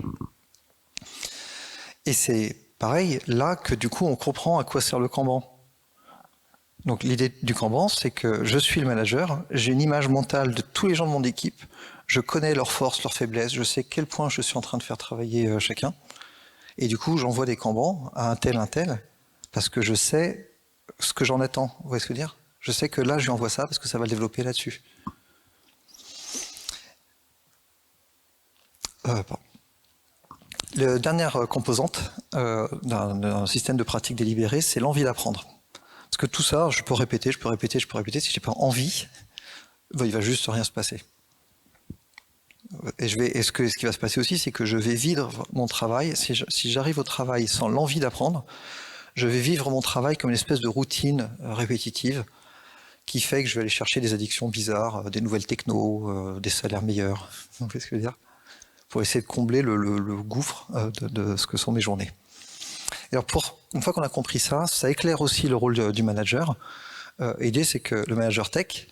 Et c'est pareil là que du coup on comprend à quoi sert le Kanban. Donc l'idée du Kanban, c'est que je suis le manager, j'ai une image mentale de tous les gens de mon équipe, je connais leurs forces, leurs faiblesses, je sais quel point je suis en train de faire travailler chacun, et du coup j'envoie des Kanbans à un tel, parce que je sais ce que j'en attends. Vous voyez ce que je veux dire? Je sais que là je lui envoie ça parce que ça va le développer là-dessus. La dernière composante d'un système de pratique délibérée, c'est l'envie d'apprendre. Parce que tout ça, je peux répéter, si j'ai pas envie, il va juste rien se passer. Et ce qui va se passer aussi, c'est que je vais vivre mon travail, si j'arrive au travail sans l'envie d'apprendre, je vais vivre mon travail comme une espèce de routine répétitive qui fait que je vais aller chercher des addictions bizarres, des nouvelles technos, des salaires meilleurs, vous voyez ce que je veux dire, pour essayer de combler le gouffre de ce que sont mes journées. Et alors une fois qu'on a compris ça, ça éclaire aussi le rôle du manager. L'idée, c'est que le manager tech,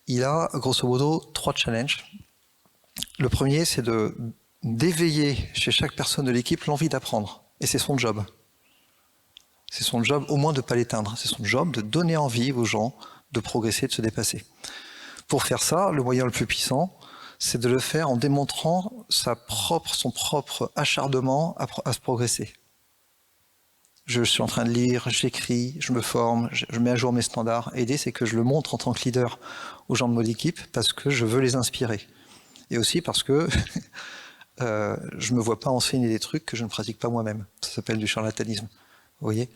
il a grosso modo 3 challenges. Le premier, c'est d'éveiller chez chaque personne de l'équipe l'envie d'apprendre. Et c'est son job. C'est son job au moins de ne pas l'éteindre. C'est son job de donner envie aux gens de progresser, de se dépasser. Pour faire ça, le moyen le plus puissant, c'est de le faire en démontrant son propre acharnement à se progresser. Je suis en train de lire, j'écris, je me forme, je mets à jour mes standards. Et l'idée, c'est que je le montre en tant que leader aux gens de mon équipe parce que je veux les inspirer. Et aussi parce que je ne me vois pas enseigner des trucs que je ne pratique pas moi-même. Ça s'appelle du charlatanisme. Vous voyez?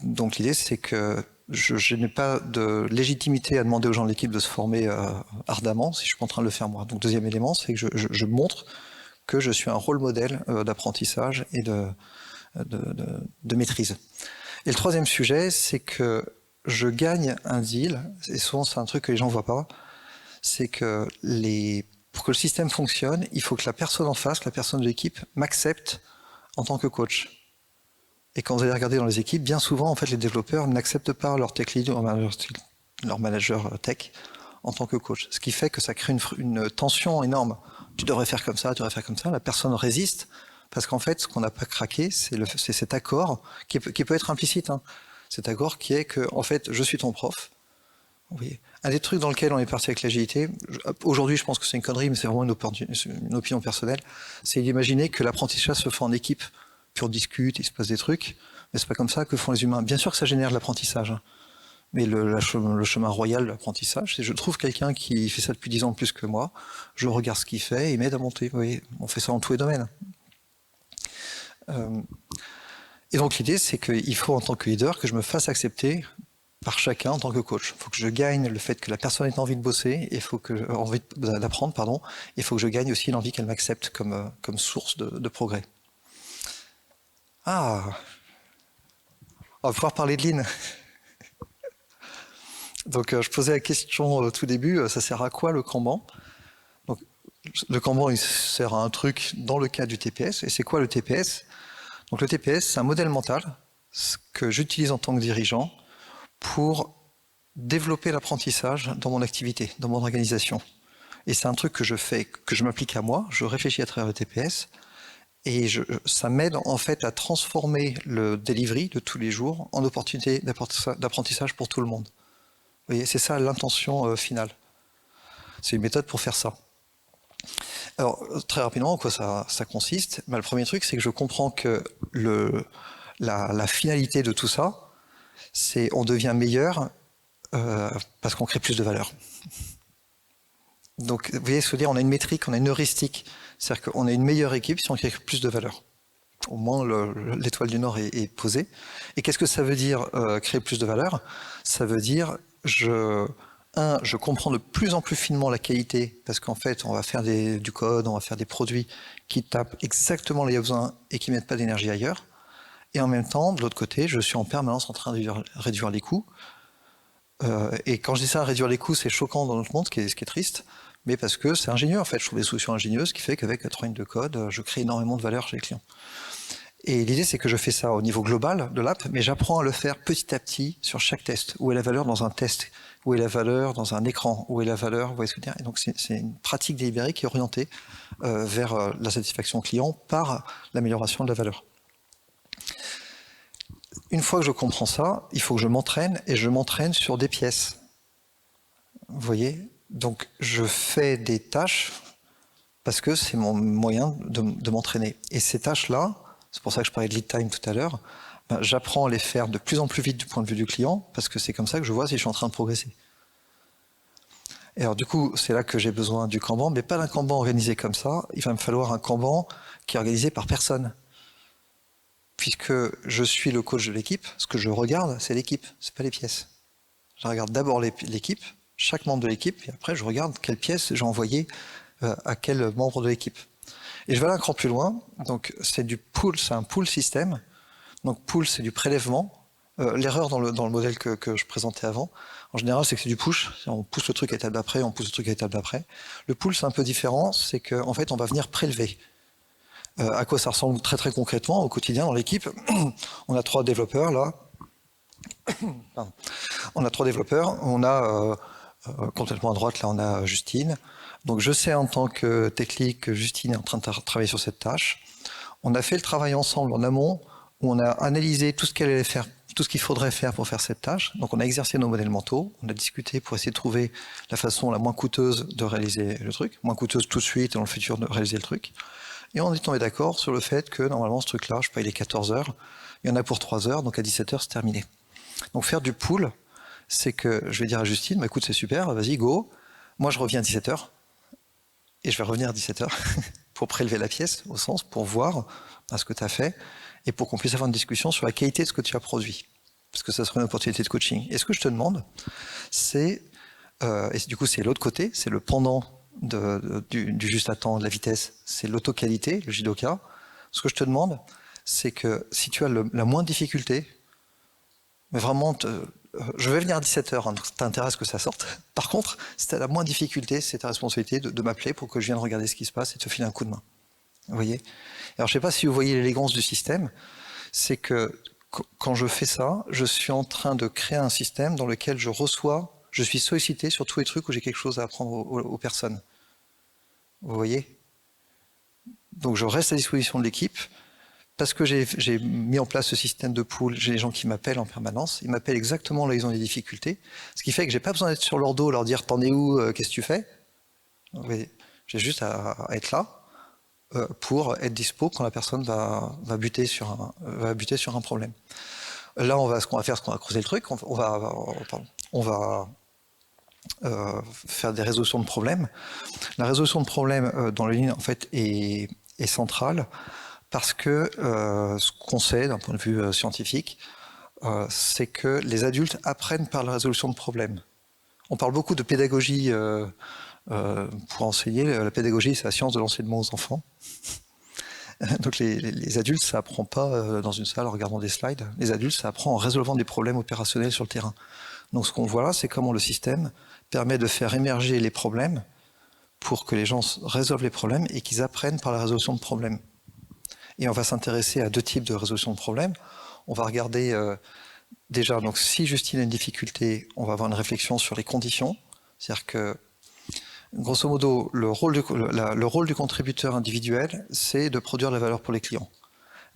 Donc l'idée, c'est que je n'ai pas de légitimité à demander aux gens de l'équipe de se former ardemment si je suis pas en train de le faire moi. Donc deuxième élément, c'est que je montre que je suis un rôle modèle d'apprentissage et de maîtrise. Et le troisième sujet, c'est que je gagne un deal, et souvent c'est un truc que les gens ne voient pas, c'est que pour que le système fonctionne, il faut que la personne en face, la personne de l'équipe, m'accepte en tant que coach. Et quand vous allez regarder dans les équipes, bien souvent, en fait, les développeurs n'acceptent pas leur tech lead ou leur manager tech en tant que coach. Ce qui fait que ça crée une tension énorme. Tu devrais faire comme ça, tu devrais faire comme ça. La personne résiste parce qu'en fait, ce qu'on n'a pas craqué, c'est cet accord qui peut être implicite. Hein. Cet accord qui est que, en fait, je suis ton prof. Vous voyez. Un des trucs dans lequel on est parti avec l'agilité, aujourd'hui je pense que c'est une connerie, mais c'est vraiment une opinion personnelle, c'est d'imaginer que l'apprentissage se fait en équipe. Puis on discute, il se passe des trucs, mais c'est pas comme ça que font les humains. Bien sûr que ça génère de l'apprentissage, hein. Mais le chemin royal de l'apprentissage, c'est je trouve quelqu'un qui fait ça depuis 10 ans de plus que moi, je regarde ce qu'il fait et il m'aide à monter. Vous voyez, on fait ça dans tous les domaines. Et donc l'idée, c'est qu'il faut en tant que leader que je me fasse accepter par chacun en tant que coach. Il faut que je gagne le fait que la personne ait envie de bosser, et envie d'apprendre, pardon. Il faut que je gagne aussi l'envie qu'elle m'accepte comme source de progrès. Ah, on va pouvoir parler de Lean. Donc je posais la question au tout début, ça sert à quoi le Kanban? Donc, le Kanban, il sert à un truc dans le cas du TPS. Et c'est quoi le TPS? Donc le TPS, c'est un modèle mental que j'utilise en tant que dirigeant pour développer l'apprentissage dans mon activité, dans mon organisation. Et c'est un truc que je fais, que je m'applique à moi, je réfléchis à travers le TPS, et ça m'aide en fait à transformer le delivery de tous les jours en opportunité d'apprentissage pour tout le monde. Vous voyez, c'est ça l'intention finale. C'est une méthode pour faire ça. Alors, très rapidement, en quoi ça consiste? Le premier truc, c'est que je comprends que la finalité de tout ça, c'est on devient meilleur parce qu'on crée plus de valeur. Donc, vous voyez ce que je veux dire, on a une métrique, on a une heuristique. C'est-à-dire qu'on a une meilleure équipe si on crée plus de valeur. Au moins, l'étoile du Nord est posée. Et qu'est-ce que ça veut dire créer plus de valeur? Ça veut dire, je comprends de plus en plus finement la qualité, parce qu'en fait, on va faire du code, on va faire des produits qui tapent exactement les besoins et qui ne mettent pas d'énergie ailleurs. Et en même temps, de l'autre côté, je suis en permanence en train de réduire les coûts. Et quand je dis ça, réduire les coûts, c'est choquant dans notre monde, ce qui est triste, mais parce que c'est ingénieux en fait. Je trouve des solutions ingénieuses, ce qui fait qu'avec 80 lignes de code, je crée énormément de valeur chez les clients. Et l'idée, c'est que je fais ça au niveau global de l'app, mais j'apprends à le faire petit à petit sur chaque test. Où est la valeur dans un test? Où est la valeur dans un écran? Où est la valeur? Vous voyez ce que je veux dire? Et donc, c'est une pratique délibérée qui est orientée vers la satisfaction client par l'amélioration de la valeur. Une fois que je comprends ça, il faut que je m'entraîne, et je m'entraîne sur des pièces. Vous voyez? Donc, je fais des tâches parce que c'est mon moyen de m'entraîner. Et ces tâches-là, c'est pour ça que je parlais de lead time tout à l'heure, ben, j'apprends à les faire de plus en plus vite du point de vue du client, parce que c'est comme ça que je vois si je suis en train de progresser. Et alors du coup, c'est là que j'ai besoin du Kanban, mais pas d'un Kanban organisé comme ça, il va me falloir un Kanban qui est organisé par personne. Puisque je suis le coach de l'équipe, ce que je regarde, c'est l'équipe, c'est pas les pièces. Je regarde d'abord l'équipe, chaque membre de l'équipe, et après je regarde quelle pièce j'ai envoyée à quel membre de l'équipe. Et je vais aller un cran plus loin, donc c'est du pool, c'est un pool système. Donc pool, c'est du prélèvement. L'erreur dans le modèle que je présentais avant, en général, c'est que c'est du push. On pousse le truc à l'étape d'après, on pousse le truc à l'étape d'après. Le pool, c'est un peu différent, c'est qu'en fait, on va venir prélever. À quoi ça ressemble très très concrètement au quotidien dans l'équipe? On a 3 développeurs là. Pardon. On a 3 développeurs. On a complètement à droite, là, on a Justine. Donc je sais en tant que tech lead que Justine est en train de travailler sur cette tâche. On a fait le travail ensemble en amont, où on a analysé tout ce qu'elle allait faire, tout ce qu'il faudrait faire pour faire cette tâche. Donc on a exercé nos modèles mentaux, on a discuté pour essayer de trouver la façon la moins coûteuse de réaliser le truc, moins coûteuse tout de suite et dans le futur de réaliser le truc. Et on est tombé d'accord sur le fait que normalement ce truc-là, je sais pas, il est 14 heures, il y en a pour 3 heures, donc à 17 heures c'est terminé. Donc faire du pool, c'est que je vais dire à Justine, bah, écoute c'est super, vas-y go, moi je reviens à 17 heures, et je vais revenir à 17 heures pour prélever la pièce, au sens, pour voir ce que tu as fait, et pour qu'on puisse avoir une discussion sur la qualité de ce que tu as produit. Parce que ça serait une opportunité de coaching. Et ce que je te demande, c'est, et du coup c'est l'autre côté, c'est le pendant du juste à temps, de la vitesse, c'est l'auto-qualité, le judoka. Ce que je te demande, c'est que si tu as la moindre difficulté, mais vraiment, je vais venir à 17h, hein, t'as intérêt à ce que ça sorte. Par contre, si t'as la moindre difficulté, c'est ta responsabilité de m'appeler pour que je vienne regarder ce qui se passe et te filer un coup de main. Vous voyez? Alors je sais pas si vous voyez l'élégance du système, c'est que quand je fais ça, je suis en train de créer un système dans lequel je suis sollicité sur tous les trucs où j'ai quelque chose à apprendre aux personnes. Vous voyez? Donc je reste à disposition de l'équipe, parce que j'ai mis en place ce système de pool, j'ai des gens qui m'appellent en permanence, ils m'appellent exactement là où ils ont des difficultés, ce qui fait que j'ai pas besoin d'être sur leur dos, leur dire t'en es où, qu'est-ce que tu fais? J'ai juste à être là pour être dispo quand la personne va buter sur un problème. Là, ce qu'on va faire, c'est qu'on va creuser le truc, on va faire des résolutions de problèmes. La résolution de problèmes dans le ligne, en fait, est centrale. Parce que ce qu'on sait d'un point de vue scientifique, c'est que les adultes apprennent par la résolution de problèmes. On parle beaucoup de pédagogie pour enseigner. La pédagogie, c'est la science de l'enseignement aux enfants. Donc les adultes, ça apprend pas dans une salle en regardant des slides. Les adultes, ça apprend en résolvant des problèmes opérationnels sur le terrain. Donc ce qu'on voit là, c'est comment le système permet de faire émerger les problèmes pour que les gens résolvent les problèmes et qu'ils apprennent par la résolution de problèmes. Et on va s'intéresser à 2 types de résolution de problèmes. On va regarder déjà, donc si Justine a une difficulté, on va avoir une réflexion sur les conditions. C'est-à-dire que, grosso modo, le rôle du contributeur individuel, c'est de produire de la valeur pour les clients.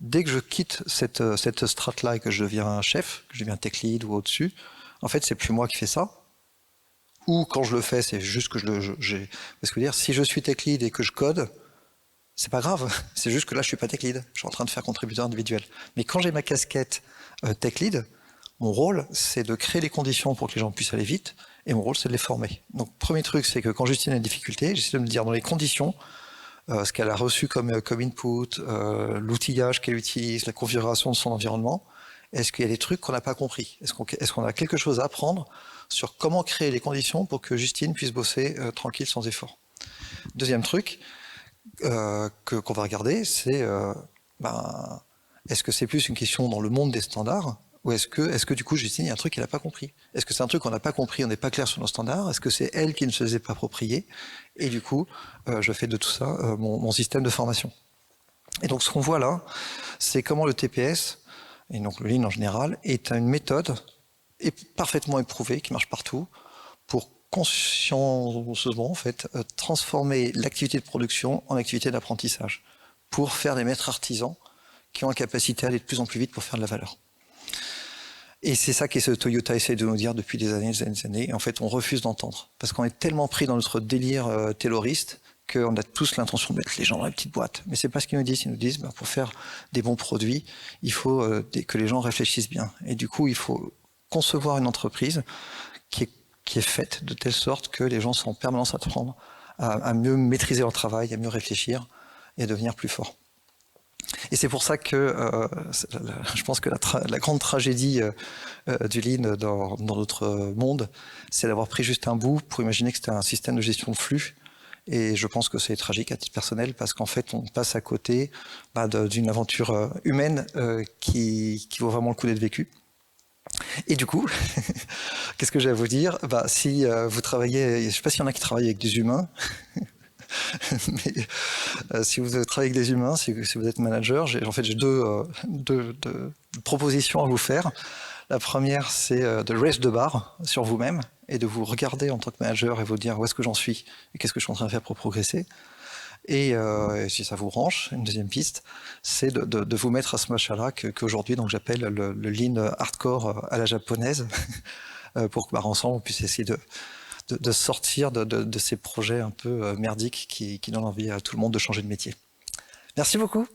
Dès que je quitte cette strate-là et que je deviens un chef, que je deviens tech lead ou au-dessus, en fait, c'est plus moi qui fais ça. Ou quand je le fais, c'est juste que parce que dire, si je suis tech lead et que je code, c'est pas grave, c'est juste que là je suis pas tech lead, je suis en train de faire contributeur individuel. Mais quand j'ai ma casquette tech lead, mon rôle c'est de créer les conditions pour que les gens puissent aller vite, et mon rôle c'est de les former. Donc premier truc, c'est que quand Justine a une difficulté, j'essaie de me dire dans les conditions, ce qu'elle a reçu comme input, l'outillage qu'elle utilise, la configuration de son environnement, est-ce qu'il y a des trucs qu'on n'a pas compris? Est-ce qu'on a quelque chose à apprendre sur comment créer les conditions pour que Justine puisse bosser tranquille sans effort? Deuxième truc, qu'on va regarder, c'est Est-ce que c'est plus une question dans le monde des standards, ou est-ce que du coup Justine, il y a un truc qu'elle n'a pas compris? Est-ce que c'est un truc qu'on n'a pas compris, on n'est pas clair sur nos standards? Est-ce que c'est elle qui ne se les a pas appropriés? Et du coup, je fais de tout ça mon système de formation. Et donc ce qu'on voit là, c'est comment le TPS, et donc le Lean en général, est une méthode parfaitement éprouvée, qui marche partout, pour consciencieusement en fait, transformer l'activité de production en activité d'apprentissage, pour faire des maîtres artisans qui ont la capacité à aller de plus en plus vite pour faire de la valeur. Et c'est ça que Toyota essaie de nous dire depuis des années et des années. Et en fait, on refuse d'entendre. Parce qu'on est tellement pris dans notre délire tayloriste qu'on a tous l'intention de mettre les gens dans les petites boîtes. Mais c'est pas ce qu'ils nous disent. Ils nous disent, bah, pour faire des bons produits, il faut que les gens réfléchissent bien. Et du coup, il faut concevoir une entreprise qui est faite de telle sorte que les gens sont en permanence à apprendre, à mieux maîtriser leur travail, à mieux réfléchir et à devenir plus forts. Et c'est pour ça que je pense que la grande tragédie du Lean dans notre monde, c'est d'avoir pris juste un bout pour imaginer que c'était un système de gestion de flux. Et je pense que c'est tragique à titre personnel parce qu'en fait, on passe à côté d'une aventure humaine qui vaut vraiment le coup d'être vécue. Et du coup, qu'est-ce que j'ai à vous dire? Si vous travaillez, je ne sais pas s'il y en a qui travaillent avec des humains, mais si vous travaillez avec des humains, si vous êtes manager, j'ai deux propositions à vous faire. La première, c'est de raise the bar sur vous-même et de vous regarder en tant que manager et vous dire où est-ce que j'en suis et qu'est-ce que je suis en train de faire pour progresser. Et si ça vous branche, une deuxième piste, c'est de vous mettre à ce match-là qu'aujourd'hui donc j'appelle le lean hardcore à la japonaise, pour qu'ensemble on puisse essayer de sortir de ces projets un peu merdiques qui donnent envie à tout le monde de changer de métier. Merci beaucoup.